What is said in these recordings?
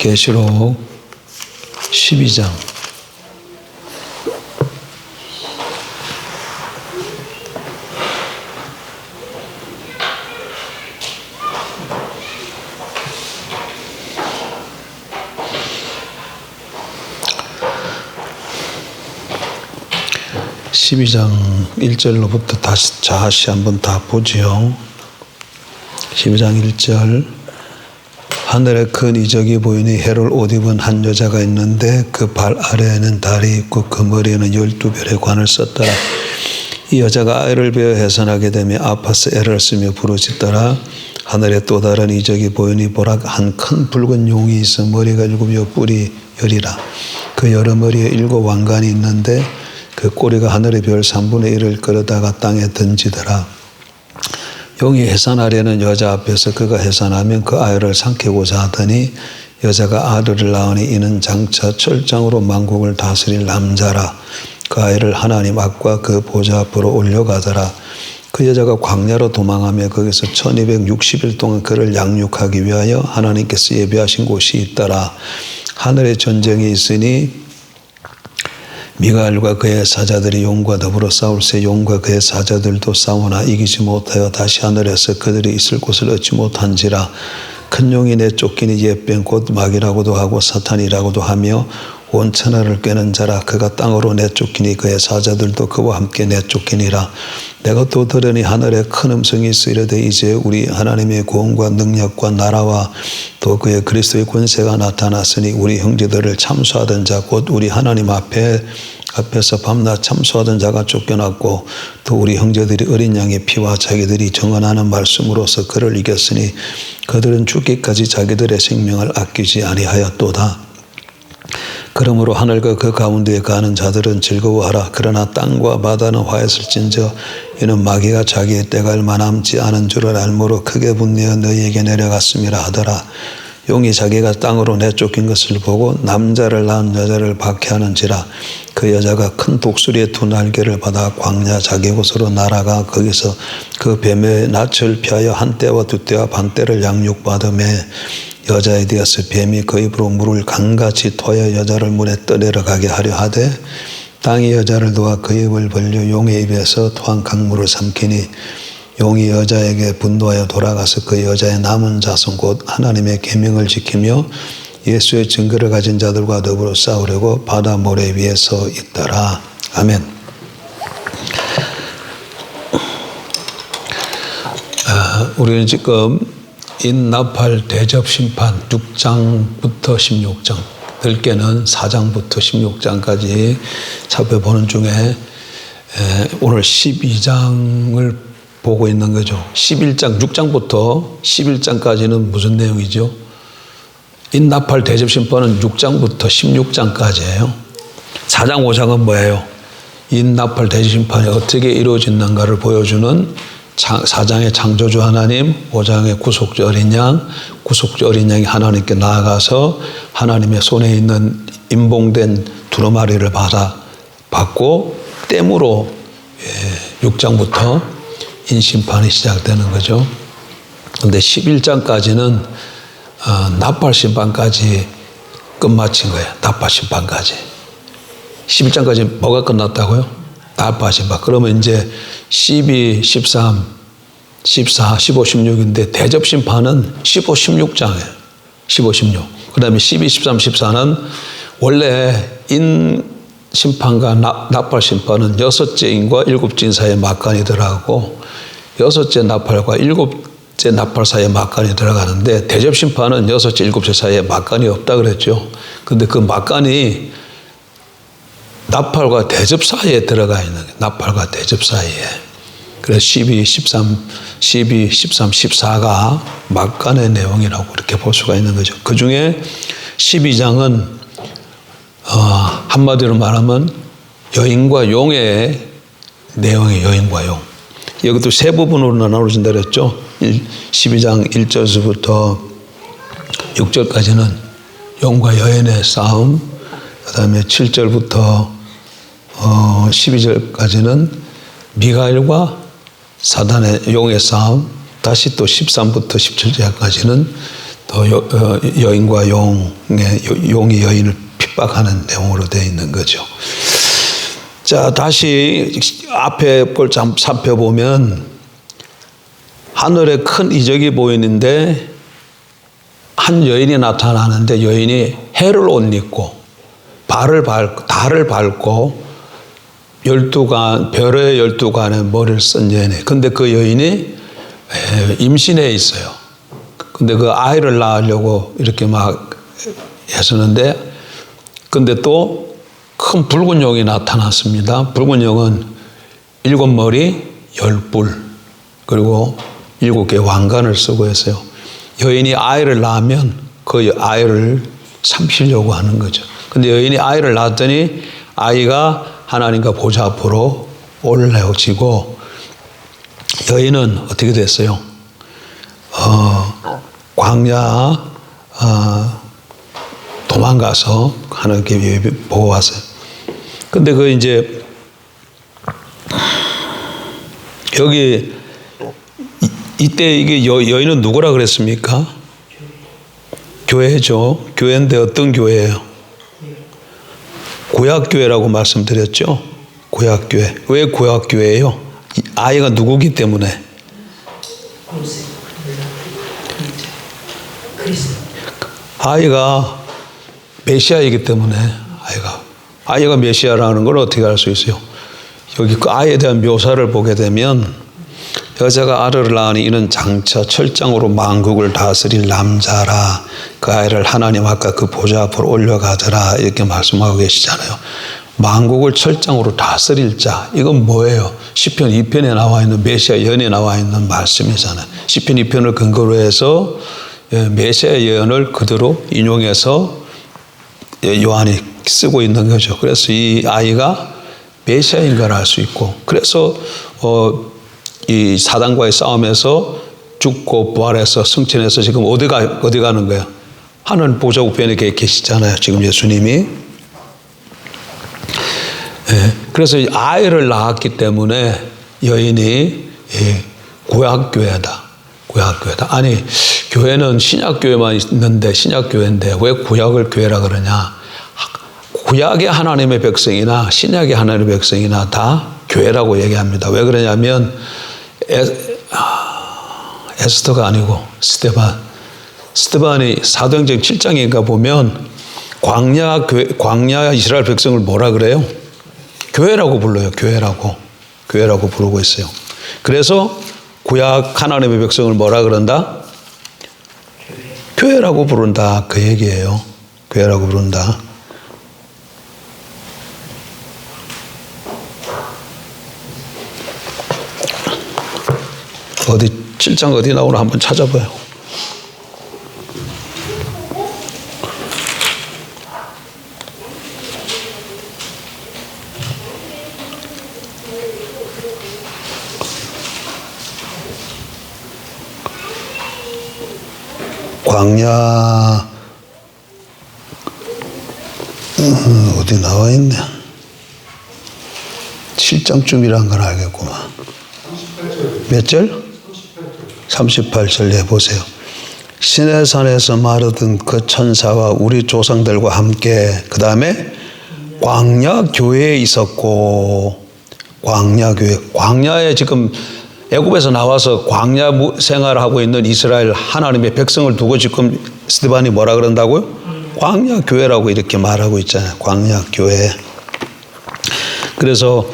계시록 12장 (12장) 1절로부터 다시 한번 다 보지요. 12장 1절 하늘에 큰 이적이 보이니 해를 옷 입은 한 여자가 있는데 그 발 아래에는 달이 있고 그 머리에는 12별의 관을 썼더라. 이 여자가 아이를 베어 해산하게 되며 아파서 애를 쓰며 부르짖더라. 하늘에 또 다른 이적이 보이니 보라 한 큰 붉은 용이 있어 머리가 7여 뿔이 열이라. 그 여러 머리에 7 왕관이 있는데 그 꼬리가 하늘의 별 3분의 1을 끌어다가 땅에 던지더라. 용이 해산하려는 여자 앞에서 그가 해산하면 그 아이를 삼키고자 하더니 여자가 아들을 낳으니 이는 장차 철장으로 만국을 다스릴 남자라. 그 아이를 하나님 앞과 그 보좌 앞으로 올려가더라. 그 여자가 광야로 도망하며 거기서 1260일 동안 그를 양육하기 위하여 하나님께서 예비하신 곳이 있더라. 하늘에 전쟁이 있으니 미가엘과 그의 사자들이 용과 더불어 싸울새 용과 그의 사자들도 싸우나 이기지 못하여 다시 하늘에서 그들이 있을 곳을 얻지 못한지라. 큰 용이 내쫓기니 옛뱀 곧 마귀라고도 하고 사탄이라고도 하며 온 천하를 꿰는 자라. 그가 땅으로 내쫓기니 그의 사자들도 그와 함께 내쫓기니라. 내가 또 들으니 하늘에 큰 음성이 있어 이르되 이제 우리 하나님의 구원과 능력과 나라와 또 그의 그리스도의 권세가 나타났으니 우리 형제들을 참수하던 자 곧 우리 하나님 앞에서 밤낮 참수하던 자가 쫓겨났고 또 우리 형제들이 어린 양의 피와 자기들이 정언하는 말씀으로서 그를 이겼으니 그들은 죽기까지 자기들의 생명을 아끼지 아니하였도다. 그러므로 하늘과 그 가운데에 가는 자들은 즐거워하라. 그러나 땅과 바다는 화했을진저 이는 마귀가 자기의 때가 얼마 남지 않은 줄을 알므로 크게 분내어 너희에게 내려갔음이라 하더라. 용이 자기가 땅으로 내쫓긴 것을 보고 남자를 낳은 여자를 박해하는지라. 그 여자가 큰 독수리의 2 날개를 받아 광야 자기 곳으로 날아가 거기서 그 뱀의 낯을 피하여 한 떼와 2 떼와 반 떼를 양육받으며 여자에 대해서 뱀이 그 입으로 물을 강같이 토하여 여자를 물에 떠내려가게 하려 하되 땅이 여자를 도와 그 입을 벌려 용의 입에서 토한 강물을 삼키니 용이 여자에게 분노하여 돌아가서 그 여자의 남은 자손 곧 하나님의 계명을 지키며 예수의 증거를 가진 자들과 더불어 싸우려고 바다 모래 위에 서 있더라. 아멘. 우리는 지금 인나팔 대접 심판 6장부터 16장, 넓게는 4장부터 16장까지 살펴보는 중에 오늘 12장을 보고 있는 거죠. 11장, 6장부터 11장까지는 무슨 내용이죠? 인나팔 대접 심판은 6장부터 16장까지예요. 4장, 5장은 뭐예요? 인나팔 대접 심판이 어떻게 이루어졌는가를 보여주는 4장의 창조주 하나님, 5장의 구속주 어린 양, 구속주 어린 양이 하나님께 나아가서 하나님의 손에 있는 임봉된 두루마리를 받고 땜으로 6장부터 인심판이 시작되는 거죠. 그런데 11장까지는 나팔심판까지 끝마친 거예요. 나팔심판까지. 11장까지 뭐가 끝났다고요? 나팔심판. 그러면 이제 12, 13, 14, 15, 16인데 대접심판은 15, 16장이에요. 15, 16. 그 다음에 12, 13, 14는 원래 인심판과 나팔심판은 6째 인과 7째 인 사이에 막간이 들어가고 6째 나팔과 7째 나팔 사이에 막간이 들어가는데 대접심판은 6째, 7째 사이에 막간이 없다 그랬죠. 근데 그 막간이 나팔과 대접 사이에 들어가 있는 거예요. 나팔과 대접 사이에. 그래서 12, 13, 14가 막간의 내용이라고 이렇게 볼 수가 있는 거죠. 그 중에 12장은 한마디로 말하면 여인과 용의 내용이에요. 여인과 용. 여기도 세 부분으로 나눠진다 그랬죠. 12장 1절부터 6절까지는 용과 여인의 싸움, 그 다음에 7절부터 12절까지는 미가엘과 사단의 용의 싸움, 다시 또 13부터 17절까지는 또 여인과 용이 여인을 핍박하는 내용으로 되어 있는 거죠. 자, 다시 앞에 걸 살펴보면 하늘에 큰 이적이 보이는데 한 여인이 나타나는데 여인이 해를 옷 입고 달을 밟고 별의 12관에 머리를 쓴 여인이. 근데 그 여인이 임신해 있어요. 근데 그 아이를 낳으려고 이렇게 막 했었는데, 근데 또 큰 붉은 용이 나타났습니다. 붉은 용은 7머리 10뿔 그리고 7개 왕관을 쓰고 있어요. 여인이 아이를 낳으면 그 아이를 삼키려고 하는 거죠. 근데 여인이 아이를 낳았더니 아이가 하나님과 보좌 앞으로 올라오지고, 여인은 어떻게 됐어요? 광야 도망가서 하나님께 보고 왔어요. 근데 그 이제 여기 이때 이게 여인은 누구라 그랬습니까? 교회죠. 교회인데 어떤 교회예요? 구약교회라고 말씀드렸죠. 구약교회. 왜 구약교회예요? 아이가 누구기 때문에? 아이가 메시아이기 때문에. 아이가 메시아라는 걸 어떻게 알 수 있어요? 여기 그 아이에 대한 묘사를 보게 되면, 여자가 아들을 낳으니 이는 장차 철장으로 만국을 다스릴 남자라, 그 아이를 하나님 아까 그 보좌 앞으로 올려가더라, 이렇게 말씀하고 계시잖아요. 만국을 철장으로 다스릴 자, 이건 뭐예요? 시편 2편에 나와 있는 메시아 예언에 나와 있는 말씀이잖아요. 시편 2편을 근거로 해서 메시아 예언을 그대로 인용해서 요한이 쓰고 있는 거죠. 그래서 이 아이가 메시아인 걸 알 수 있고, 그래서 이 사단과의 싸움에서 죽고 부활해서 승천해서 지금 어디 가는 거예요? 하늘 보좌 우편에 계시잖아요. 지금 예수님이. 그래서 이 아이를 낳았기 때문에 여인이 구약교회다. 구약교회다. 아니, 교회는 신약교회만 있는데, 신약교회인데 왜 구약을 교회라 그러냐? 구약의 하나님의 백성이나 신약의 하나님의 백성이나 다 교회라고 얘기합니다. 왜 그러냐면 에스더가 아니고 스데반이 사도행전 7장인가 보면 광야 이스라엘 백성을 뭐라 그래요? 교회라고 불러요. 교회라고 부르고 있어요. 그래서 구약 하나님의 백성을 뭐라 그런다? 교회라고 부른다. 그 얘기예요. 교회라고 부른다. 어디 7장 어디 나오나 한번 찾아봐요. 광야 어디 나와 있네. 7장쯤이란 걸 알겠구만. 몇 절? 38절 해보세요. 시내산에서 마르던 그 천사와 우리 조상들과 함께, 그 다음에 광야교회에 있었고, 광야교회. 광야에 지금 애굽에서 나와서 광야 생활하고 있는 이스라엘 하나님의 백성을 두고 지금 스데반이 뭐라 그런다고요? 광야교회라고 이렇게 말하고 있잖아요. 광야교회. 그래서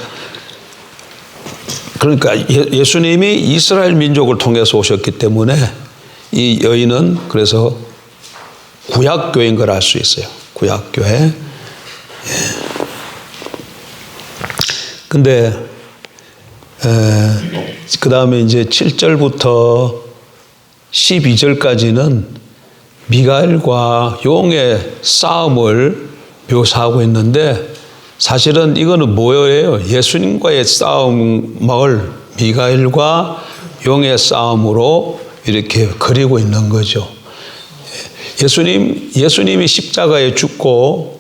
그러니까 예수님이 이스라엘 민족을 통해서 오셨기 때문에 이 여인은 그래서 구약교회인 걸 알 수 있어요. 구약교회. 근데 그 다음에 이제 7절부터 12절까지는 미가엘과 용의 싸움을 묘사하고 있는데, 사실은 이거는 뭐예요? 예수님과의 싸움을 미가엘과 용의 싸움으로 이렇게 그리고 있는 거죠. 예수님이 십자가에 죽고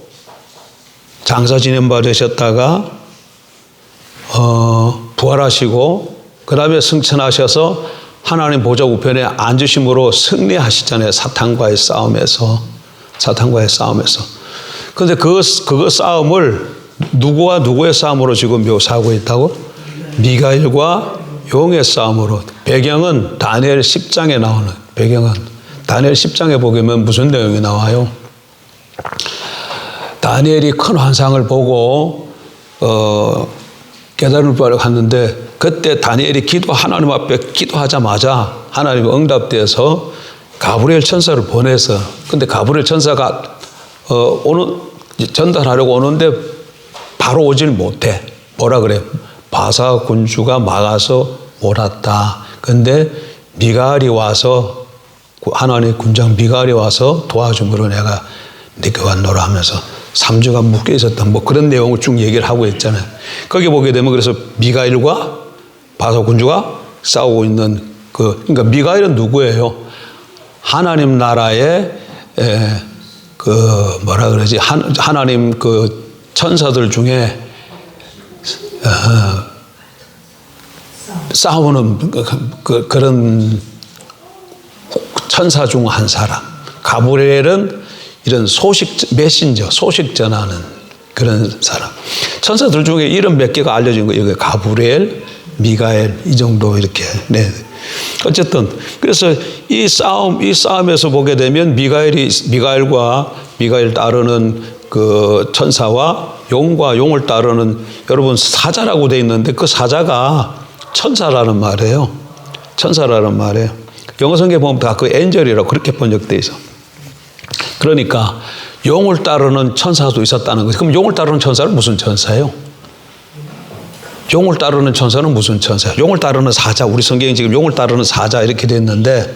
장사 지낸 바 되셨다가 부활하시고 그 다음에 승천하셔서 하나님 보좌 우편에 앉으심으로 승리하시잖아요. 사탄과의 싸움에서. 그런데 그 싸움을 누구와 누구의 싸움으로 지금 묘사하고 있다고? 미가엘과 용의 싸움으로. 배경은 다니엘 10장에 나오는 배경은 다니엘 10장에 보면 무슨 내용이 나와요? 다니엘이 큰 환상을 보고 깨달음을 받았는데 그때 다니엘이 하나님 앞에 기도하자마자 하나님 응답돼서 가브리엘 천사를 보내서 근데 가브리엘 천사가 전달하려고 오는데 바로 오질 못해. 뭐라 그래? 바사 군주가 막아서 못 왔다. 근데 미가엘이 와서 하나님의 군장 미가엘이 와서 도와줌으로 내가 네게 왔노라 하면서 3주간 묶여 있었던 뭐 그런 내용을 쭉 얘기를 하고 있잖아요. 거기 보게 되면 그래서 미가엘과 바사 군주가 싸우고 있는 그러니까 미가엘은 누구예요? 하나님 나라의 뭐라 그러지? 하나님 그 천사들 중에 싸우는 그런 천사 중 한 사람. 가브리엘은 이런 메신저, 소식 전하는 그런 사람. 천사들 중에 이름 몇 개가 알려진 거예요. 여기 가브리엘, 미가엘, 이 정도 이렇게. 네. 어쨌든, 그래서 이 싸움에서 보게 되면 미가엘과 미가엘 따르는 그 천사와 용과 용을 따르는 여러분 사자라고 돼 있는데 그 사자가 천사라는 말이에요. 영어 성경에 보면 다 그 엔젤이라고 그렇게 번역돼 있어. 그러니까 용을 따르는 천사도 있었다는 거죠. 그럼 용을 따르는 천사는 무슨 천사예요? 용을 따르는 천사는 무슨 천사예요? 용을 따르는 사자. 우리 성경이 지금 용을 따르는 사자 이렇게 돼 있는데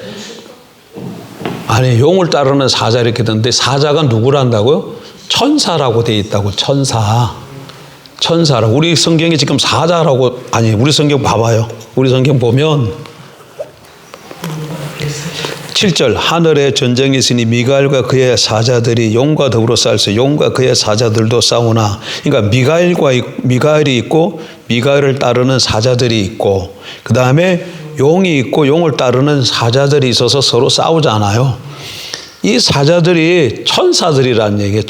아니 용을 따르는 사자 이렇게 됐는데 사자가 누구란다고요? 천사라고 돼 있다고. 천사라고. 우리 성경이 지금 사자라고 아니 우리 성경 봐봐요. 우리 성경 보면 7절 하늘에 전쟁이 있으니 미가엘과 그의 사자들이 용과 더불어 싸울세 용과 그의 사자들도 싸우나. 그러니까 미가엘이 있고 미가엘을 따르는 사자들이 있고 그 다음에 용이 있고 용을 따르는 사자들이 있어서 서로 싸우잖아요. 이 사자들이 천사들이라는 얘기예요.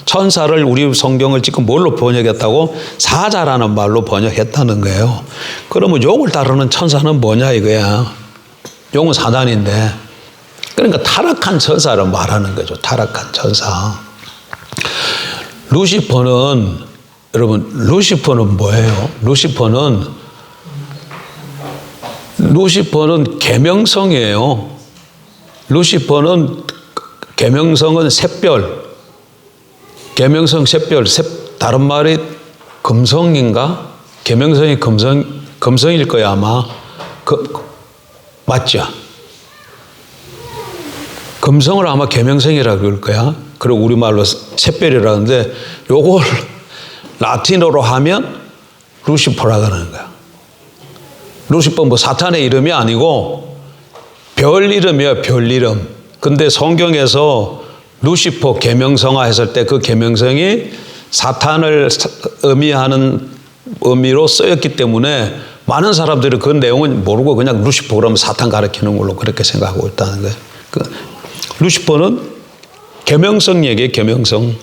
천사를 우리 성경을 지금 뭘로 번역했다고? 사자라는 말로 번역했다는 거예요. 그러면 용을 따르는 천사는 뭐냐 이거야. 용은 사단인데 그러니까 타락한 천사를 말하는 거죠. 타락한 천사. 루시퍼는 뭐예요? 루시퍼는 계명성이에요. 루시퍼는 계명성은 샛별. 계명성 샛별. 다른 말이 금성인가? 계명성이 금성일 거야 아마. 맞죠? 금성을 아마 계명성이라고 그럴 거야. 그리고 우리말로 샛별이라는데 요걸 라틴어로 하면 루시퍼라고 하는 거야. 루시퍼 뭐 사탄의 이름이 아니고 별 이름이에요. 별 이름. 근데 성경에서 루시퍼 계명성화 했을 때 그 계명성이 사탄을 의미하는 의미로 쓰였기 때문에 많은 사람들이 그 내용은 모르고 그냥 루시퍼 그러면 사탄 가리키는 걸로 그렇게 생각하고 있다는 거예요. 루시퍼는 계명성 얘기예요. 계명성.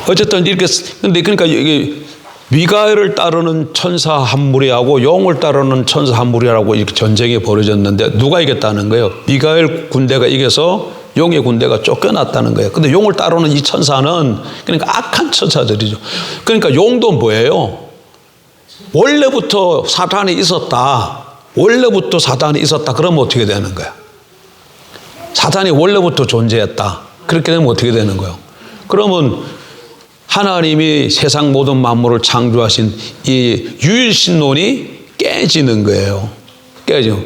어쨌든 이렇게 근데 그러니까 이게 미가엘을 따르는 천사 한 무리하고 용을 따르는 천사 한 무리라고 이렇게 전쟁이 벌어졌는데 누가 이겼다는 거예요? 미가엘 군대가 이겨서 용의 군대가 쫓겨났다는 거예요. 근데 용을 따르는 이 천사는 그러니까 악한 천사들이죠. 그러니까 용도 뭐예요? 원래부터 사탄이 있었다. 그러면 어떻게 되는 거야? 사탄이 원래부터 존재했다. 그렇게 되면 어떻게 되는 거예요? 그러면 하나님이 세상 모든 만물을 창조하신 이 유일신론이 깨지는 거예요. 깨져.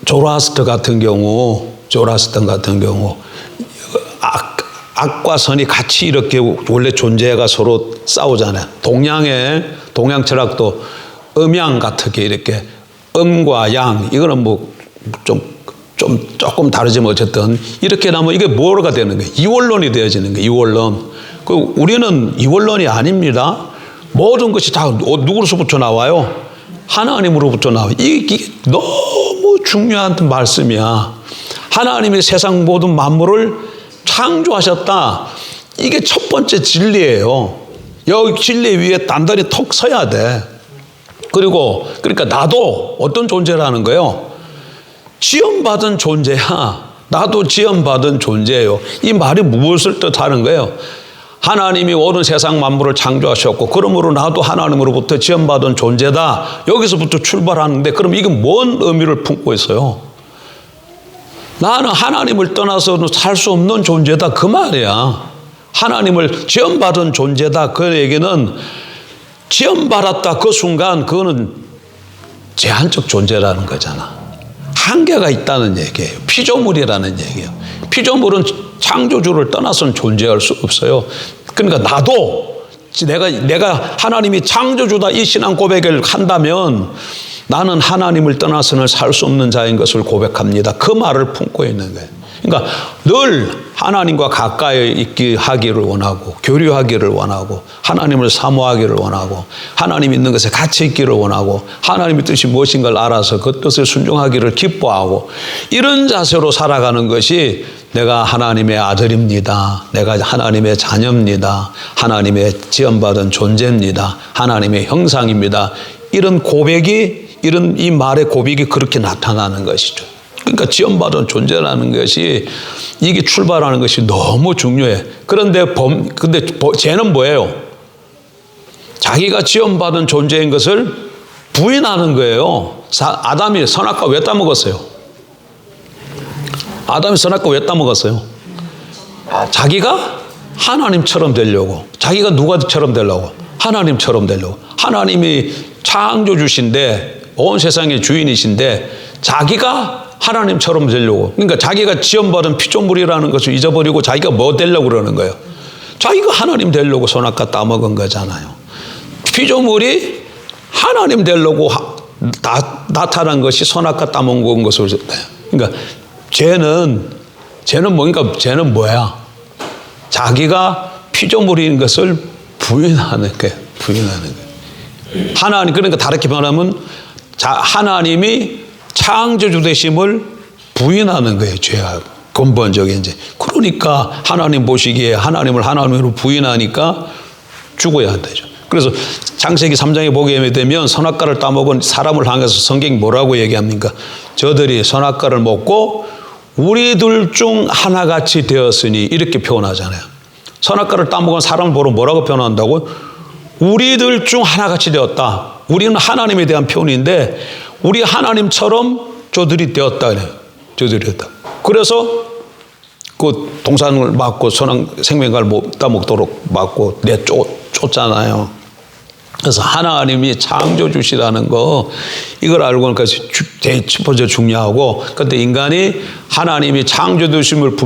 조라스터 같은 경우 악과 선이 같이 이렇게 원래 존재가 서로 싸우잖아요. 동양 철학도 음양 같게 이렇게 음과 양 이거는 뭐 조금 다르지만 어쨌든 이렇게 나면 이게 뭐가 되는 거예요? 이원론이 되어지는 거예요. 이원론. 우리는 이원론이 아닙니다. 모든 것이 다 누구로부터 나와요? 하나님으로부터 나와요. 이게 너무 중요한 말씀이야. 하나님이 세상 모든 만물을 창조하셨다. 이게 첫 번째 진리예요. 여기 진리 위에 단단히 턱 서야 돼. 그러니까 나도 어떤 존재라는 거예요? 지음받은 존재야. 나도 지음받은 존재예요. 이 말이 무엇을 뜻하는 거예요? 하나님이 온 세상 만물을 창조하셨고 그러므로 나도 하나님으로부터 지음받은 존재다. 여기서부터 출발하는데 그럼 이게 뭔 의미를 품고 있어요? 나는 하나님을 떠나서는 살 수 없는 존재다 그 말이야. 하나님을 지음받은 존재다. 그 얘기는 지음받았다 그 순간 그거는 제한적 존재라는 거잖아. 한계가 있다는 얘기예요. 피조물이라는 얘기예요. 피조물은 창조주를 떠나서는 존재할 수 없어요. 그러니까 나도 내가 하나님이 창조주다 이 신앙 고백을 한다면 나는 하나님을 떠나서는 살 수 없는 자인 것을 고백합니다. 그 말을 품고 있는 거예요. 그러니까 늘 하나님과 가까이 있기 하기를 원하고 교류하기를 원하고 하나님을 사모하기를 원하고 하나님 있는 것에 같이 있기를 원하고 하나님의 뜻이 무엇인가를 알아서 그 뜻을 순종하기를 기뻐하고 이런 자세로 살아가는 것이 내가 하나님의 아들입니다. 내가 하나님의 자녀입니다. 하나님의 지음받은 존재입니다. 하나님의 형상입니다. 이런 고백이 이 말의 고백이 그렇게 나타나는 것이죠. 그러니까 지음받은 존재라는 것이 이게 출발하는 것이 너무 중요해. 근데 쟤는 뭐예요? 자기가 지음받은 존재인 것을 부인하는 거예요. 아담이 선악과 왜 따먹었어요? 아담이 선악과 왜 따먹었어요? 자기가 하나님처럼 되려고. 자기가 누가처럼 되려고? 하나님처럼 되려고. 하나님이 창조주신데 온 세상의 주인이신데 자기가 하나님처럼 되려고. 그러니까 자기가 지음받은 피조물이라는 것을 잊어버리고 자기가 뭐 되려고 그러는 거예요? 자기가 하나님 되려고 선악과 따먹은 거잖아요. 피조물이 하나님 되려고 나타난 것이 선악과 따먹은 것을. 그러니까 쟤는 뭐야? 자기가 피조물인 것을 부인하는 거예요. 하나님, 그러니까 다르게 말하면 하나님이 창조주 되심을 부인하는 거예요. 죄악 근본적인 이제. 그러니까 하나님 보시기에 하나님을 하나님으로 부인하니까 죽어야 되죠. 그래서 창세기 3장에 보게 되면 선악과를 따먹은 사람을 향해서 성경이 뭐라고 얘기합니까? 저들이 선악과를 먹고 우리들 중 하나같이 되었으니 이렇게 표현하잖아요. 선악과를 따먹은 사람을 보러 뭐라고 표현한다고? 우리들 중 하나같이 되었다. 우리는 하나님에 대한 표현인데 우리 하나님처럼 저들이 되었다 그래요. 저들이 되었다. 그래서 그 동산을 막고 생명과를 못 따먹도록 막고 쫓잖아요. 그래서 하나님이 창조주시라는 거 이걸 알고 나니까 첫 번째 중요하고, 그런데 인간이 하나님이 창조주심을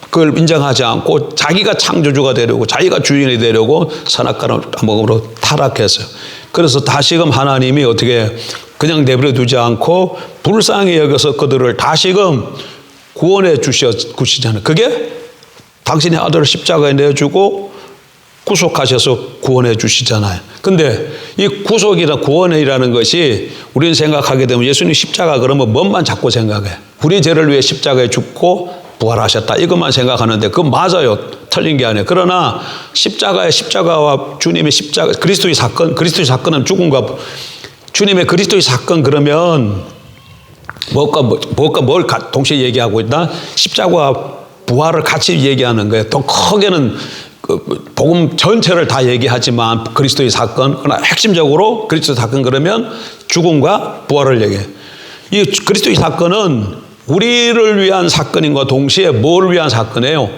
그걸 인정하지 않고 자기가 창조주가 되려고 자기가 주인이 되려고 선악과를 따먹음으로 타락했어요. 그래서 다시금 하나님이 어떻게 그냥 내버려 두지 않고 불쌍히 여겨서 그들을 다시금 구원해 주시잖아요. 그게 당신의 아들을 십자가에 내주고 구속하셔서 구원해 주시잖아요. 근데 이 구속이나 구원이라는 것이 우리는 생각하게 되면 예수님 십자가 그러면 뭔만 자꾸 생각해. 우리 죄를 위해 십자가에 죽고 부활하셨다. 이것만 생각하는데 그건 맞아요. 틀린 게 아니에요. 그러나 십자가와 주님의 십자가, 그리스도의 사건은 죽음과 주님의 그리스도의 사건 그러면 뭘 동시에 얘기하고 있다? 십자가와 부활을 같이 얘기하는 거예요. 더 크게는 복음 전체를 다 얘기하지만 그리스도의 사건, 그러나 핵심적으로 그리스도의 사건 그러면 죽음과 부활을 얘기해요. 이 그리스도의 사건은 우리를 위한 사건인과 동시에 뭘 위한 사건이에요?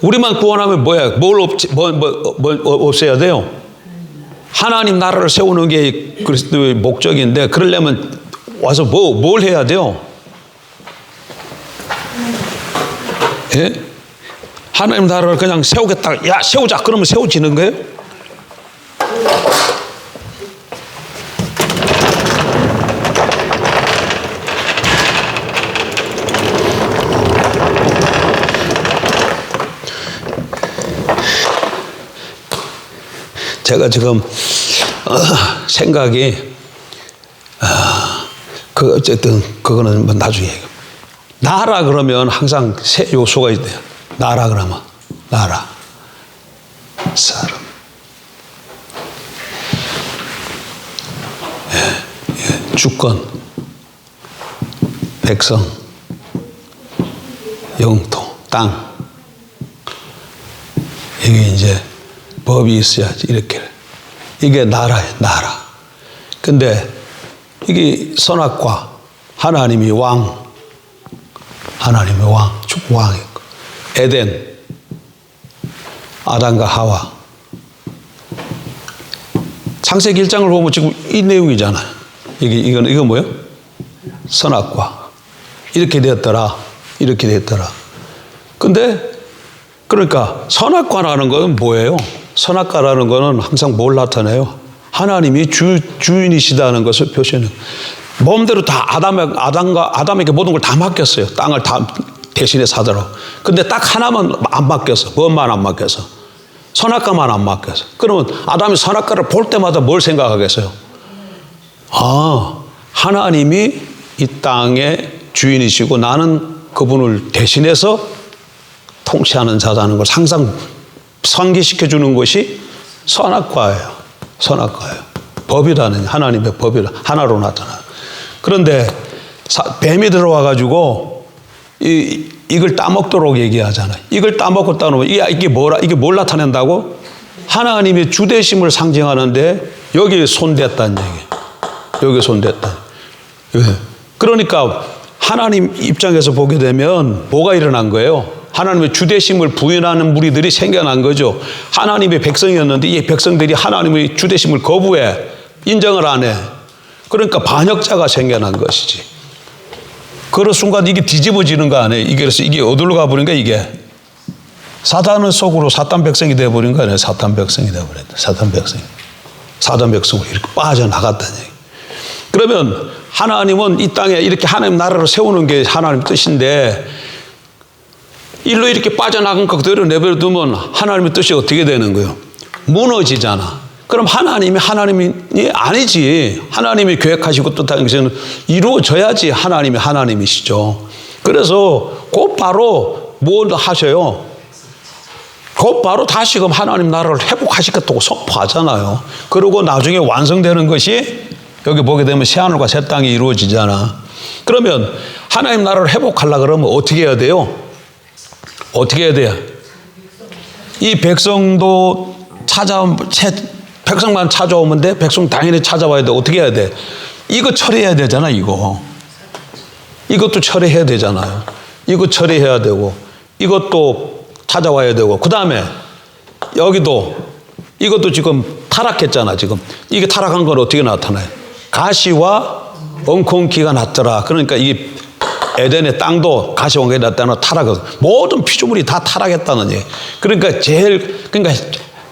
우리만 구원하면 뭐야? 뭘 없애야 돼요? 하나님 나라를 세우는 게 그리스도의 목적인데 그러려면 와서 뭘 해야 돼요? 예? 하나님 나라를 그냥 세우겠다. 야, 세우자. 그러면 세워지는 거예요? 제가 지금 생각이 어쨌든 그거는 뭐 나중에 얘기해. 나라 그러면 항상 세 요소가 있대요. 나라 그러면 나라 사람. 주권, 백성, 영토, 땅. 이게 이제 법이 있어야지 이렇게. 이게 나라예요, 나라. 근데 이게 선악과 하나님이 왕, 하나님이 왕, 왕이고 에덴, 아담과 하와. 창세기 1장을 보면 지금 이 내용이잖아요. 이건 뭐예요? 선악과. 이렇게 되었더라. 이렇게 됐더라. 근데 그러니까 선악과라는 것은 뭐예요? 선악과라는 것은 항상 뭘 나타내요? 하나님이 주인이시다는 것을 표시하는. 마음대로 다 아담에게 모든 걸 다 맡겼어요. 땅을 다 대신에 사더라고. 근데 딱 하나만 안 맡겼어. 뭐만 안 맡겼어? 선악과만 안 맡겼어. 그러면 아담이 선악과를 볼 때마다 뭘 생각하겠어요? 하나님이 이 땅의 주인이시고 나는 그분을 대신해서 통치하는 자라는 걸 항상 상기시켜 주는 것이 선악과예요. 선악과예요. 법이라는, 하나님의 법이라 하나로 나타나. 그런데 뱀이 들어와 가지고 이걸 따먹도록 얘기하잖아요. 이걸 따먹고 따놓으면 이게 뭘 나타낸다고? 하나님의 주대심을 상징하는데 여기 손댔다는 얘기예요. 여기 손댔다. 그러니까 하나님 입장에서 보게 되면 뭐가 일어난 거예요? 하나님의 주대심을 부인하는 무리들이 생겨난 거죠. 하나님의 백성이었는데 이 백성들이 하나님의 주대심을 거부해. 인정을 안 해. 그러니까 반역자가 생겨난 것이지. 그런 순간 이게 뒤집어지는 거 아니에요? 그래서 이게 어디로 가버린 거야, 이게? 사단의 속으로 사단 백성이 되어버린 거 아니에요? 사단 백성이 되어버렸다. 사단 백성이. 사단 백성으로 이렇게 빠져나갔다는 얘기. 그러면 하나님은 이 땅에 이렇게 하나님 나라를 세우는 게 하나님 뜻인데 일로 이렇게 빠져나간 거 그대로 내버려두면 하나님의 뜻이 어떻게 되는 거예요? 무너지잖아. 그럼 하나님이 아니지. 하나님이 계획하시고 뜻하는 것은 이루어져야지 하나님이 하나님이시죠. 그래서 곧바로 뭘 하셔요? 곧바로 다시금 하나님 나라를 회복하시겠다고 선포하잖아요. 그리고 나중에 완성되는 것이 여기 보게 되면 새하늘과 새 땅이 이루어지잖아. 그러면 하나님 나라를 회복하려고 그러면 어떻게 해야 돼요? 어떻게 해야 돼요? 이 백성도 백성만 찾아오면 돼? 백성 당연히 찾아와야 돼. 어떻게 해야 돼? 이거 처리해야 되잖아, 이거. 이것도 처리해야 되잖아요. 이거 처리해야 되고, 이것도 찾아와야 되고, 그 다음에 이것도 지금 타락했잖아, 지금. 이게 타락한 건 어떻게 나타나요? 가시와 엉겅퀴가 났더라. 그러니까 이 에덴의 땅도 가시와 엉겅퀴가 났다는 타락은 모든 피조물이 다 타락했다는 얘기. 그러니까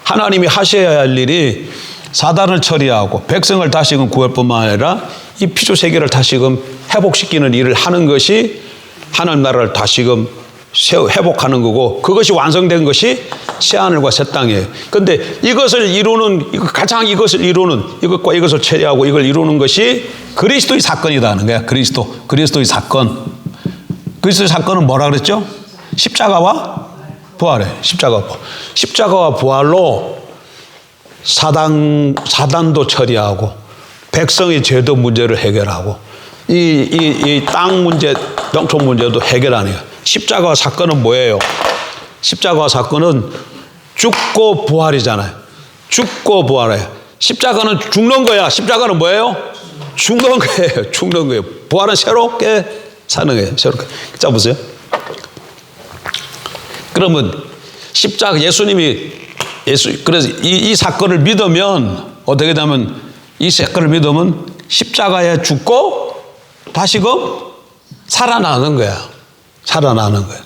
하나님이 하셔야 할 일이 사단을 처리하고 백성을 다시금 구할 뿐만 아니라 이 피조 세계를 다시금 회복시키는 일을 하는 것이 하나님 나라를 다시금 회복하는 거고, 그것이 완성된 것이 새하늘과 새 땅이에요. 그런데 이것을 이루는, 이것과 이것을 처리하고 이걸 이루는 것이 그리스도의 사건이라는 거야. 그리스도의 사건. 그리스도의 사건은 뭐라 그랬죠? 십자가와 부활이에요. 십자가와 부활로 사단도 처리하고 백성의 죄도 문제를 해결하고 이 땅 문제, 영토 문제도 해결하네요. 십자가 사건은 뭐예요? 십자가 사건은 죽고 부활이잖아요. 죽고 부활이에요. 십자가는 죽는 거야. 십자가는 뭐예요? 죽는 거예요. 죽는 거예요. 부활은 새롭게 사는 거예요. 새롭게. 자, 보세요. 그러면 그래서 이 사건을 믿으면 어떻게 되면, 이 사건을 믿으면 십자가에 죽고 다시금 살아나는 거야. 살아나는 거예요.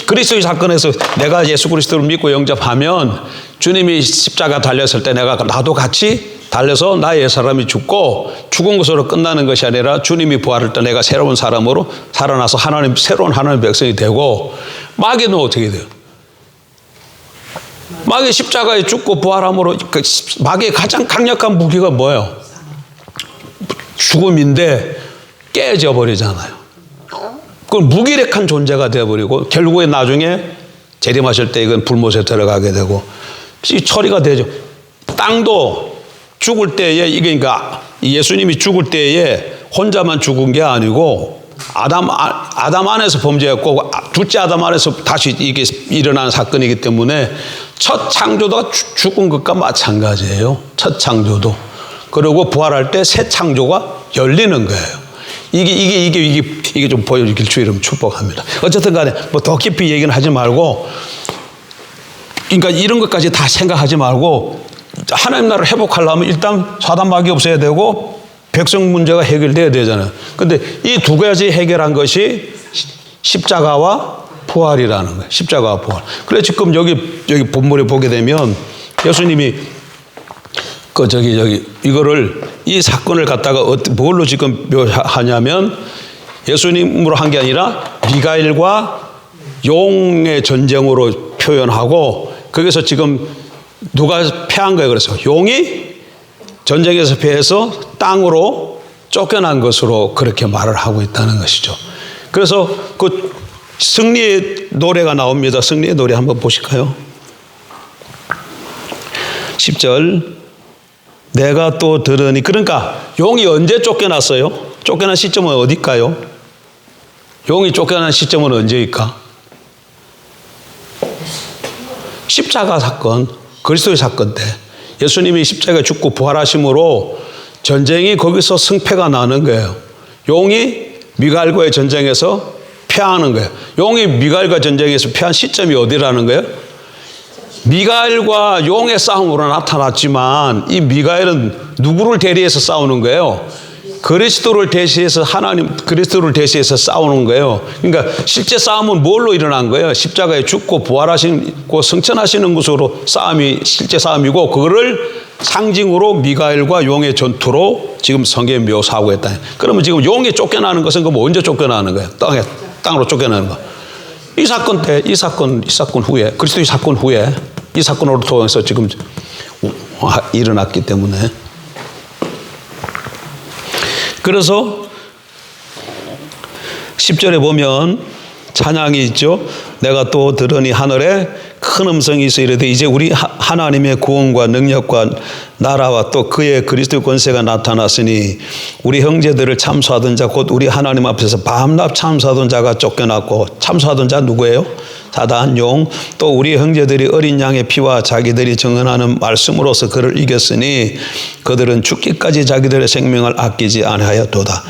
그리스도의 사건에서 내가 예수 그리스도를 믿고 영접하면 주님이 십자가 달렸을 때 나도 같이 달려서 나의 사람이 죽고 죽은 것으로 끝나는 것이 아니라 주님이 부활할 때 내가 새로운 사람으로 살아나서 새로운 하나님의 백성이 되고, 마귀는 어떻게 돼요? 마귀 십자가에 죽고 부활함으로 마귀의 가장 강력한 무기가 뭐예요? 죽음인데 깨져 버리잖아요. 그건 무기력한 존재가 되어버리고 결국에 나중에 재림하실 때 이건 불못에 들어가게 되고 이 처리가 되죠. 땅도 죽을 때에 이게 그러니까 예수님이 죽을 때에 혼자만 죽은 게 아니고 아담 안에서 범죄했고 둘째 아담 안에서 다시 이게 일어나는 사건이기 때문에 첫 창조도 죽은 것과 마찬가지예요. 첫 창조도. 그리고 부활할 때 새 창조가 열리는 거예요. 이게 좀 보여주길 주의로 축복합니다. 어쨌든 간에 뭐 더 깊이 얘기는 하지 말고, 그러니까 이런 것까지 다 생각하지 말고, 하나님 나라를 회복하려면 일단 사단 마귀 없어야 되고, 백성 문제가 해결돼야 되잖아요. 근데 이 두 가지 해결한 것이 십자가와 부활이라는 거예요. 십자가와 부활. 그래서 지금 여기 본문에 보게 되면 예수님이 이거를 이 사건을 갖다가 뭘로 지금 묘하냐면 예수님으로 한 게 아니라 미가엘과 용의 전쟁으로 표현하고 거기서 지금 누가 패한 거예요. 그래서 용이 전쟁에서 패해서 땅으로 쫓겨난 것으로 그렇게 말을 하고 있다는 것이죠. 그래서 그 승리의 노래가 나옵니다. 승리의 노래 한번 보실까요? 10절 내가 또 들으니, 그러니까 용이 언제 쫓겨났어요? 쫓겨난 시점은 어디일까요? 용이 쫓겨난 시점은 언제일까? 십자가 사건, 그리스도의 사건 때 예수님이 십자가에 죽고 부활하심으로 전쟁이 거기서 승패가 나는 거예요. 용이 미갈과의 전쟁에서 패하는 거예요. 용이 미갈과 전쟁에서 패한 시점이 어디라는 거예요? 미가엘과 용의 싸움으로 나타났지만 이 미가엘은 누구를 대리해서 싸우는 거예요? 그리스도를 대시해서 그리스도를 대시해서 싸우는 거예요. 그러니까 실제 싸움은 뭘로 일어난 거예요? 십자가에 죽고 부활하시고 승천하시는 것으로 싸움이 실제 싸움이고, 그거를 상징으로 미가엘과 용의 전투로 지금 성경에 묘사하고 있다. 그러면 지금 용이 쫓겨나는 것은 그럼 언제 쫓겨나는 거예요? 땅으로 쫓겨나는 거. 이 사건 때, 이 사건 후에, 그리스도의 사건 후에 이 사건으로 통해서 지금 일어났기 때문에. 그래서 10절에 보면 찬양이 있죠. 내가 또 들으니 하늘에 큰 음성이 있어 이르되 이제 우리 하나님의 구원과 능력과 나라와 또 그의 그리스도의 권세가 나타났으니 우리 형제들을 참수하던 자 곧 우리 하나님 앞에서 밤낮 참수하던 자가 쫓겨났고, 참수하던 자 누구예요? 사단, 용, 또 우리 형제들이 어린 양의 피와 자기들이 증언하는 말씀으로서 그를 이겼으니 그들은 죽기까지 자기들의 생명을 아끼지 아니하였도다.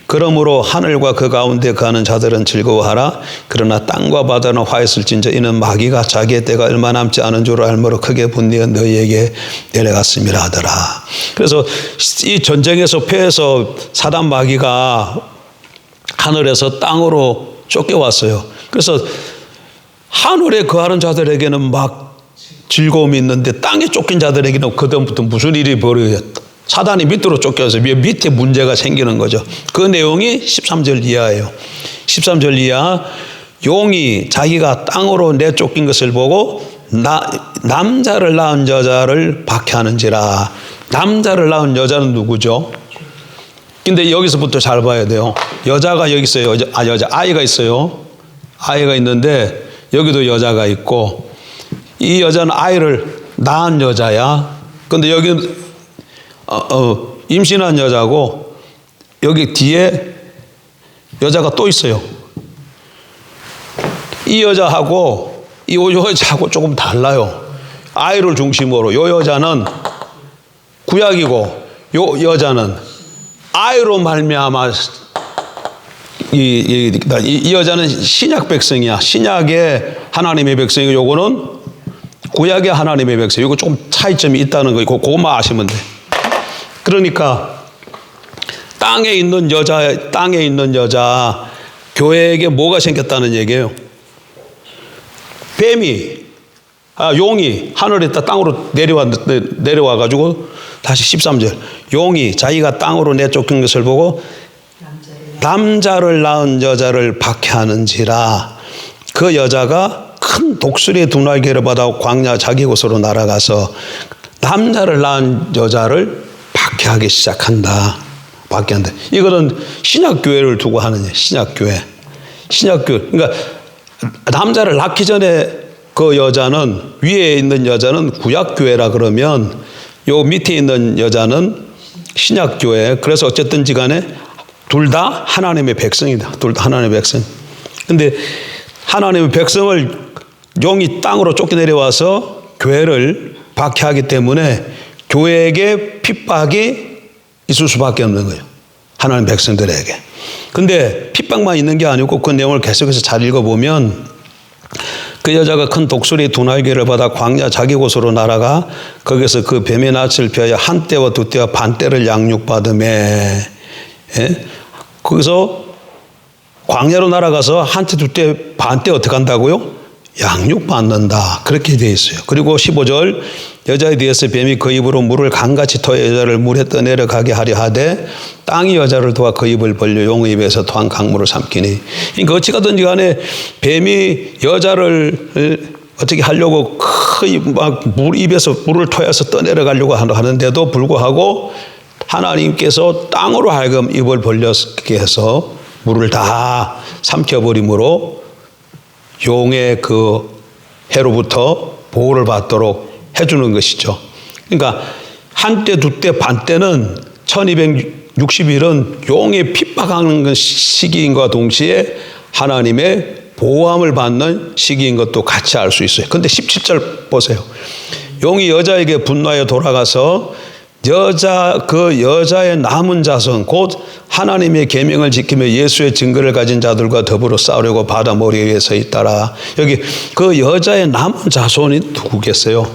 그러므로 하늘과 그 가운데 거하는 자들은 즐거워하라. 그러나 땅과 바다는 화했을진저 이는 마귀가 자기의 때가 얼마 남지 않은 줄 알므로 크게 분내어 너희에게 내려갔음이라 하더라. 그래서 이 전쟁에서 패해서 사단 마귀가 하늘에서 땅으로 쫓겨왔어요. 그래서 하늘에 거하는 자들에게는 막 즐거움이 있는데 땅에 쫓긴 자들에게는 그다음부터 무슨 일이 벌어졌다. 사단이 밑으로 쫓겨서 밑에 문제가 생기는 거죠. 그 내용이 13절 이하예요. 13절 이하, 용이 자기가 땅으로 내쫓긴 것을 보고 남자를 낳은 여자를 박해하는지라. 남자를 낳은 여자는 누구죠? 근데 여기서부터 잘 봐야 돼요. 여자가 여기 있어요. 아이가 있어요. 아이가 있는데 여기도 여자가 있고, 이 여자는 아이를 낳은 여자야. 근데 여기는 임신한 여자고, 여기 뒤에 여자가 또 있어요. 이 여자하고 이 여자하고 조금 달라요. 아이를 중심으로. 이 여자는 구약이고 이 여자는 아이로 말미암아 이 여자는 신약 백성이야. 신약의 하나님의 백성이고 요거는 구약의 하나님의 백성. 이거 조금 차이점이 있다는 거, 그것만 아시면 돼. 그러니까 땅에 있는 여자, 교회에게 뭐가 생겼다는 얘기예요? 용이 하늘에 있다 땅으로 내려와가지고, 다시 13절. 용이 자기가 땅으로 내쫓긴 것을 보고 남자를 낳은 여자를 박해하는지라. 그 여자가 큰 독수리의 두 날개를 받아 광야 자기 곳으로 날아가서 남자를 낳은 여자를 박해하기 시작한다. 박해한다. 이거는 신약교회를 두고 하는 얘기예요. 신약교회. 그러니까 남자를 낳기 전에 그 여자는, 위에 있는 여자는 구약교회라 그러면 요 밑에 있는 여자는 신약교회. 그래서 어쨌든지 간에 둘 다 하나님의 백성이다. 둘 다 하나님의 백성. 근데 하나님의 백성을 용이 땅으로 쫓겨내려와서 교회를 박해하기 때문에 교회에게 핍박이 있을 수밖에 없는 거예요. 하나님 백성들에게. 근데 핍박만 있는 게 아니고 그 내용을 계속해서 잘 읽어보면 그 여자가 큰 독수리 두 날개를 받아 광야 자기 곳으로 날아가 거기서 그 뱀의 낯을 피하여 한 떼와 두 떼와 반 떼를 양육받으매. 예? 거기서 광야로 날아가서 한 떼, 두 떼, 반 떼 어떻게 한다고요? 양육받는다. 그렇게 되어 있어요. 그리고 15절 여자에 대해서 뱀이 그 입으로 물을 강같이 토해 여자를 물에 떠내려가게 하려 하되 땅이 여자를 도와 그 입을 벌려 용의 입에서 토한 강물을 삼키니. 그러니까 어찌 가든지 간에 뱀이 여자를 어떻게 하려고 막 입에서 물을 토해서 떠내려가려고 하는데도 불구하고 하나님께서 땅으로 하여금 입을 벌렸게 해서 물을 다 삼켜버림으로 용의 그 해로부터 보호를 받도록 해주는 것이죠. 그러니까 한 때, 두 때, 반 때는 1260일은 용의 핍박하는 시기인과 동시에 하나님의 보호함을 받는 시기인 것도 같이 알 수 있어요. 그런데 17절 보세요. 용이 여자에게 분노하여 돌아가서 그 여자의 남은 자손 곧 하나님의 계명을 지키며 예수의 증거를 가진 자들과 더불어 싸우려고 바다 머리 위에 서 있더라. 여기 그 여자의 남은 자손이 누구겠어요?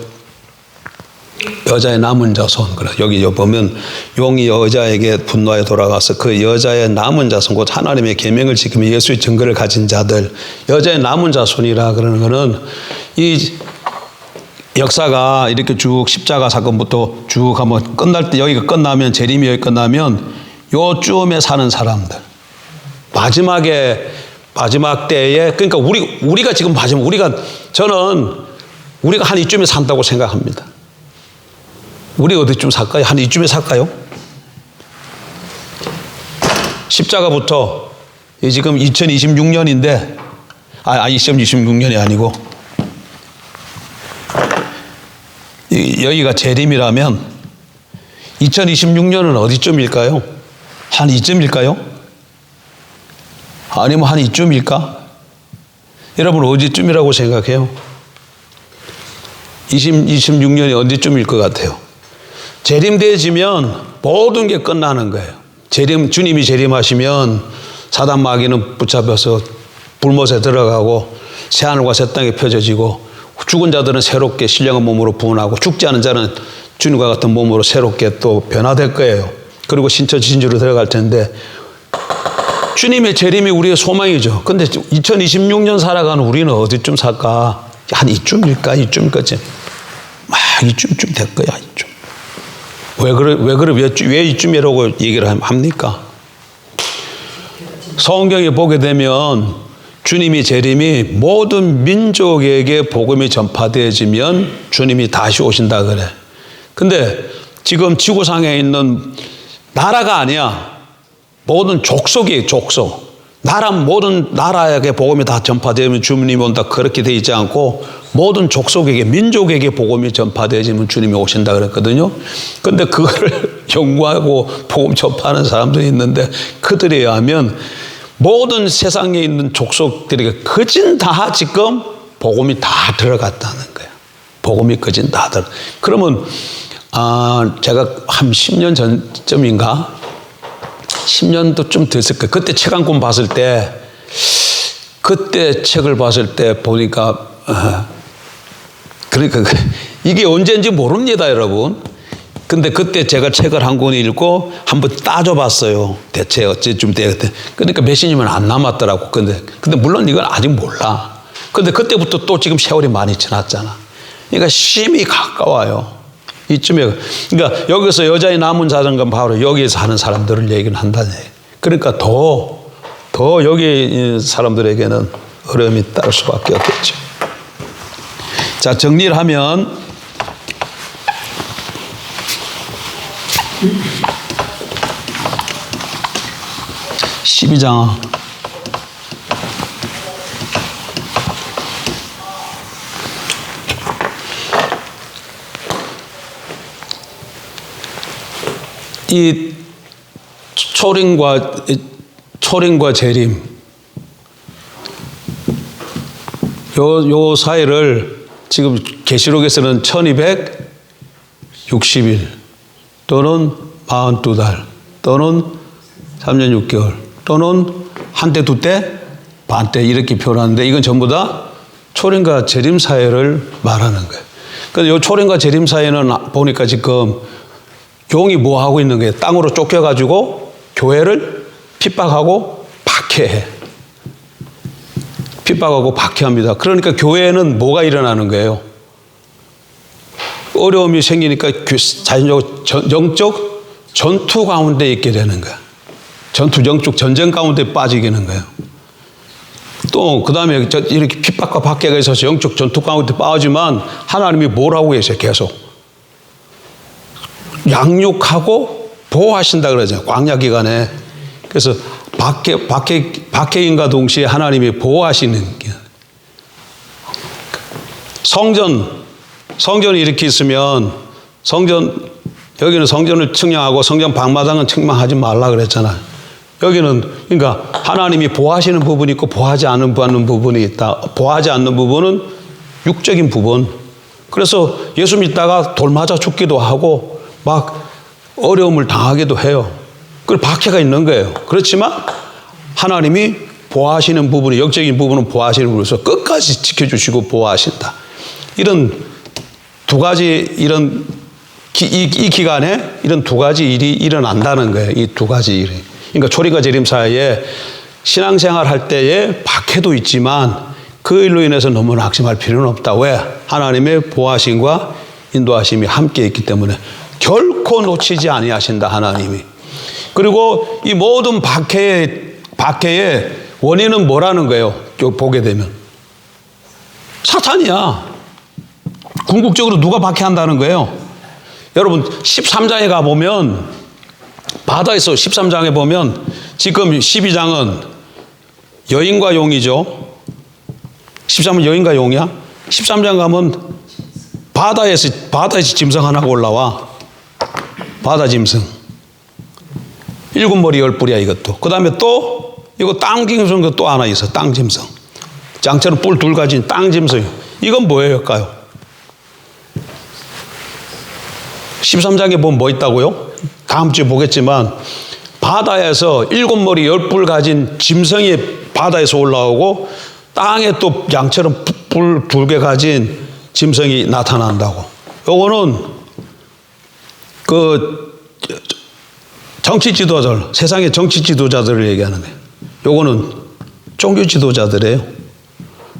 여자의 남은 자손. 그래. 여기 보면 용이 여자에게 분노하여 돌아가서 그 여자의 남은 자손 곧 하나님의 계명을 지키며 예수의 증거를 가진 자들. 여자의 남은 자손이라 그러는 거는 이 역사가 이렇게 쭉 십자가 사건부터 쭉 한번 끝날 때 여기가 끝나면 재림이 여기 끝나면 요쯤에 사는 사람들 마지막 때에 그러니까 우리가 지금 저는 우리가 한 이쯤에 산다고 생각합니다. 우리 어디쯤 살까요? 한 이쯤에 살까요? 십자가부터 지금 2026년인데 2026년이 아니고 여기가 재림이라면 2026년은 어디쯤일까요? 한 이쯤일까요? 아니면 한 이쯤일까? 여러분 어디쯤이라고 생각해요? 2026년이 어디쯤일 것 같아요? 재림되어지면 모든 게 끝나는 거예요. 주님이 재림하시면 사단 마귀는 붙잡혀서 불못에 들어가고 새하늘과 새 땅이 펴져지고 죽은 자들은 새롭게 신령한 몸으로 부흥하고 죽지 않은 자는 주님과 같은 몸으로 새롭게 또 변화될 거예요. 그리고 신천지신주로 들어갈 텐데 주님의 재림이 우리의 소망이죠. 근데 2026년 살아가는 우리는 어디쯤 살까? 한 이쯤일까? 이쯤까지. 이쯤 될 거야. 이쯤. 왜 이쯤이라고 얘기를 합니까? 성경에 보게 되면 주님이 재림이 모든 민족에게 복음이 전파되어지면 주님이 다시 오신다 그래. 근데 지금 지구상에 있는 나라가 아니야. 모든 족속이에요. 족속. 모든 나라에게 복음이 다 전파되면 주님이 온다. 그렇게 돼 있지 않고 모든 족속에게 민족에게 복음이 전파되어지면 주님이 오신다 그랬거든요. 근데 그거를 연구하고 복음 전파하는 사람들이 있는데 그들에 의하면 모든 세상에 있는 족속들에게 거진 다 지금 복음이 다 들어갔다는 거예요. 복음이 거진 다 들어. 그러면 제가 한 10년 전쯤인가 10년도 좀 됐을 거예요. 그때 책 한 권 봤을 때 그때 책을 봤을 때 보니까 그러니까 이게 언제인지 모릅니다, 여러분. 근데 그때 제가 책을 한 권 읽고 한번 따져봤어요. 대체 어째쯤 돼. 그러니까 몇 년이면 안 남았더라고. 근데 물론 이건 아직 몰라. 근데 그때부터 또 지금 세월이 많이 지났잖아. 그러니까 심히 가까워요. 이쯤에. 그러니까 여기서 여자의 남은 자전거는 바로 여기에서 사는 사람들을 얘기는 한다네. 그러니까 더 여기 사람들에게는 어려움이 따를 수밖에 없겠죠. 자, 정리를 하면 12장 이 초림과 재림 요 사이를 지금 계시록에서는 1260일 또는 42달 또는 3년 6개월 또는 한때 두때 반때 이렇게 표현하는데 이건 전부 다 초림과 재림 사이를 말하는 거예요. 그래서 이 초림과 재림 사이는 보니까 지금 용이 뭐 하고 있는 거예요? 땅으로 쫓겨가지고 교회를 핍박하고 박해해. 핍박하고 박해합니다. 그러니까 교회에는 뭐가 일어나는 거예요? 어려움이 생기니까 자연적으로 영적 전투 가운데 있게 되는 거야. 영적 전쟁 가운데 빠지게 되는 거예요. 또 그 다음에 이렇게 핍박과 박해가 있어서 영적 전투 가운데 빠지만 하나님이 뭘 하고 계세요? 계속 양육하고 보호하신다 그러죠. 광야 기간에. 그래서 박해인과 동시에 하나님이 보호하시는 게 성전이 이렇게 있으면 여기는 성전을 측량하고 성전 방마당은 측량하지 말라 그랬잖아요. 여기는 그러니까 하나님이 보호하시는 부분이 있고 보호하지 않는 부분이 있다. 보호하지 않는 부분은 육적인 부분. 그래서 예수 믿다가 돌 맞아 죽기도 하고 막 어려움을 당하기도 해요. 그리고 박해가 있는 거예요. 그렇지만 하나님이 보호하시는 부분이 영적인 부분은 보호하시는 부분에서 끝까지 지켜주시고 보호하신다. 이런 두 가지 이 기간에 이런 두 가지 일이 일어난다는 거예요. 이 두 가지 일이. 그러니까 초림과 재림 사이에 신앙생활 할 때에 박해도 있지만 그 일로 인해서 너무 낙심할 필요는 없다. 왜? 하나님의 보호하심과 인도하심이 함께 있기 때문에 결코 놓치지 아니하신다. 하나님이. 그리고 이 모든 박해의 원인은 뭐라는 거예요? 보게 되면 사탄이야. 궁극적으로 누가 박해한다는 거예요? 여러분 13장에 가보면 바다에서 13장에 보면 지금 12장은 여인과 용이죠. 13장은 여인과 용이야. 13장 가면 바다에서 짐승 하나가 올라와. 바다 짐승. 7머리 10뿔이야 이것도. 그 다음에 또 이거 땅 짐승도 또 하나 있어. 땅 짐승. 장처럼 뿔 둘 가진 땅 짐승. 이건 뭐예요일까요? 13장에 보면 뭐 있다고요? 다음 주에 보겠지만 바다에서 7머리 10뿔 가진 짐승이 바다에서 올라오고 땅에 또 양처럼 뿔 2개 가진 짐승이 나타난다고. 요거는 그 정치 지도자들, 세상의 정치 지도자들을 얘기하는 거예요. 요거는 종교 지도자들이에요.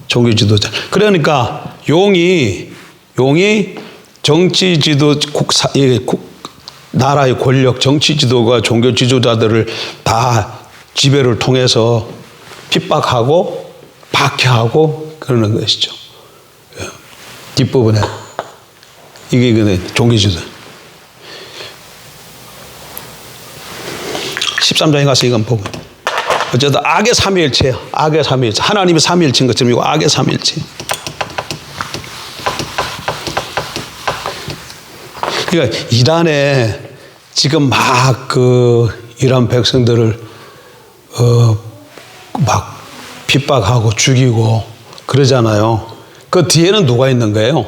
종교 지도자. 그러니까 용이 정치 지도 나라의 권력, 정치 지도가 종교 지도자들을 다 지배를 통해서 핍박하고 박해하고 그러는 것이죠. 뒷부분에 이게 종교 지도. 13장에 가서 이건 보고 어쨌든 악의 삼위일체야. 악의 삼위일체. 하나님이 삼위일체인 것처럼 이거 악의 삼위일체. 그러니까 이란에 지금 막 이란 백성들을 막 핍박하고 죽이고 그러잖아요. 그 뒤에는 누가 있는 거예요?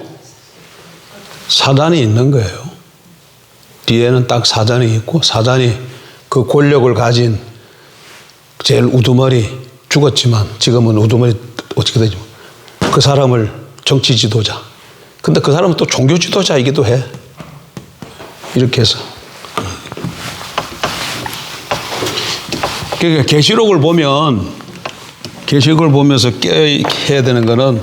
사단이 있는 거예요. 뒤에는 딱 사단이 있고 사단이 그 권력을 가진 제일 우두머리 죽었지만 지금은 우두머리 어떻게 되죠? 그 사람을 정치 지도자. 근데 그 사람은 또 종교 지도자이기도 해. 이렇게 해서. 그러니까 계시록을 보면서 해야 되는 거는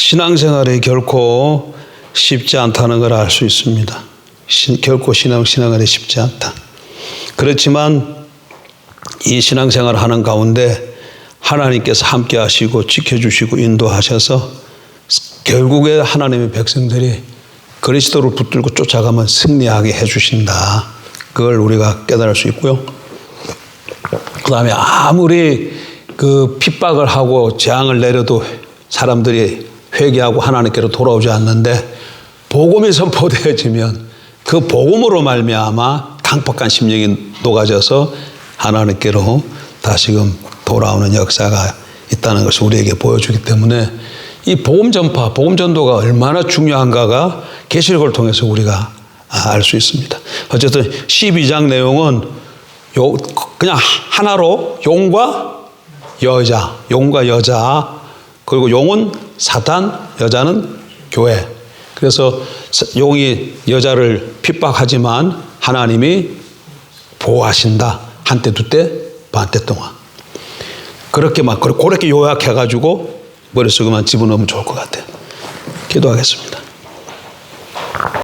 신앙생활이 결코 쉽지 않다는 걸 알 수 있습니다. 결코 신앙생활이 쉽지 않다. 그렇지만 이 신앙생활을 하는 가운데 하나님께서 함께 하시고 지켜주시고 인도하셔서 결국에 하나님의 백성들이 그리스도를 붙들고 쫓아가면 승리하게 해주신다. 그걸 우리가 깨달을 수 있고요. 그 다음에 아무리 그 핍박을 하고 재앙을 내려도 사람들이 회개하고 하나님께로 돌아오지 않는데 복음이 선포되어지면 그 복음으로 말미암아 강팍한 심령이 녹아져서 하나님께로 다시금 돌아오는 역사가 있다는 것을 우리에게 보여주기 때문에 이 복음 전파, 복음 전도가 얼마나 중요한가가 계시록을 통해서 우리가 알 수 있습니다. 어쨌든 12장 내용은 그냥 하나로 용과 여자, 그리고 용은 사탄, 여자는 교회. 그래서 용이 여자를 핍박하지만 하나님이 보호하신다. 한때, 두때, 반때 동안. 그렇게 요약해가지고 머릿속에만 집어넣으면 좋을 것 같아요. 기도하겠습니다.